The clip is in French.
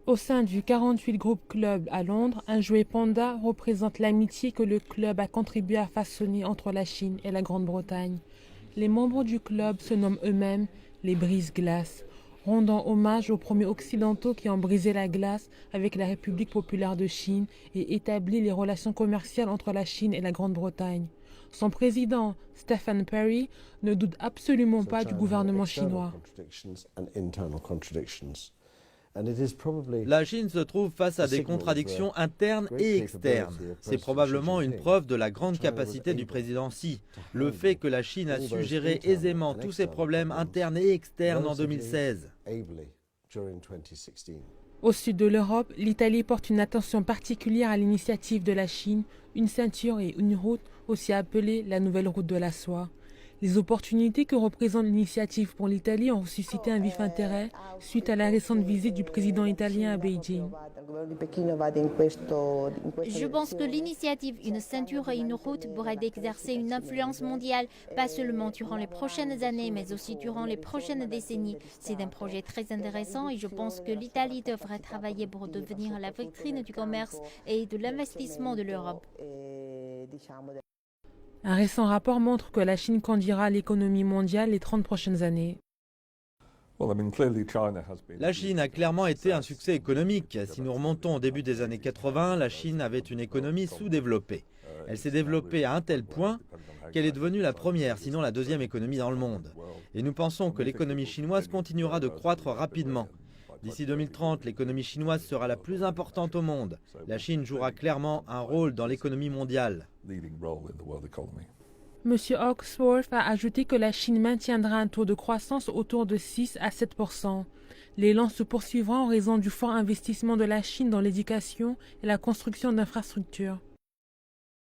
Au sein du 48 Group Club à Londres, un jouet panda représente l'amitié que le club a contribué à façonner entre la Chine et la Grande-Bretagne. Les membres du club se nomment eux-mêmes les brise-glaces, rendant hommage aux premiers occidentaux qui ont brisé la glace avec la République populaire de Chine et établi les relations commerciales entre la Chine et la Grande-Bretagne. Son président, Stephen Perry, ne doute absolument pas du gouvernement chinois. La Chine se trouve face à des contradictions internes et externes. C'est probablement une preuve de la grande capacité du président Xi. Le fait que la Chine a su gérer aisément tous ses problèmes internes et externes en 2016. Au sud de l'Europe, l'Italie porte une attention particulière à l'initiative de la Chine, une ceinture et une route, aussi appelée la nouvelle route de la soie. Les opportunités que représente l'initiative pour l'Italie ont suscité un vif intérêt suite à la récente visite du président italien à Beijing. Je pense que l'initiative Une ceinture et une route pourrait exercer une influence mondiale, pas seulement durant les prochaines années, mais aussi durant les prochaines décennies. C'est un projet très intéressant et je pense que l'Italie devrait travailler pour devenir la vitrine du commerce et de l'investissement de l'Europe. Un récent rapport montre que la Chine conduira l'économie mondiale les 30 prochaines années. La Chine a clairement été un succès économique. Si nous remontons au début des années 80, la Chine avait une économie sous-développée. Elle s'est développée à un tel point qu'elle est devenue la première, sinon la deuxième économie dans le monde. Et nous pensons que l'économie chinoise continuera de croître rapidement. D'ici 2030, l'économie chinoise sera la plus importante au monde. La Chine jouera clairement un rôle dans l'économie mondiale. Monsieur Hawksworth a ajouté que la Chine maintiendra un taux de croissance autour de 6 à 7%. L'élan se poursuivra en raison du fort investissement de la Chine dans l'éducation et la construction d'infrastructures.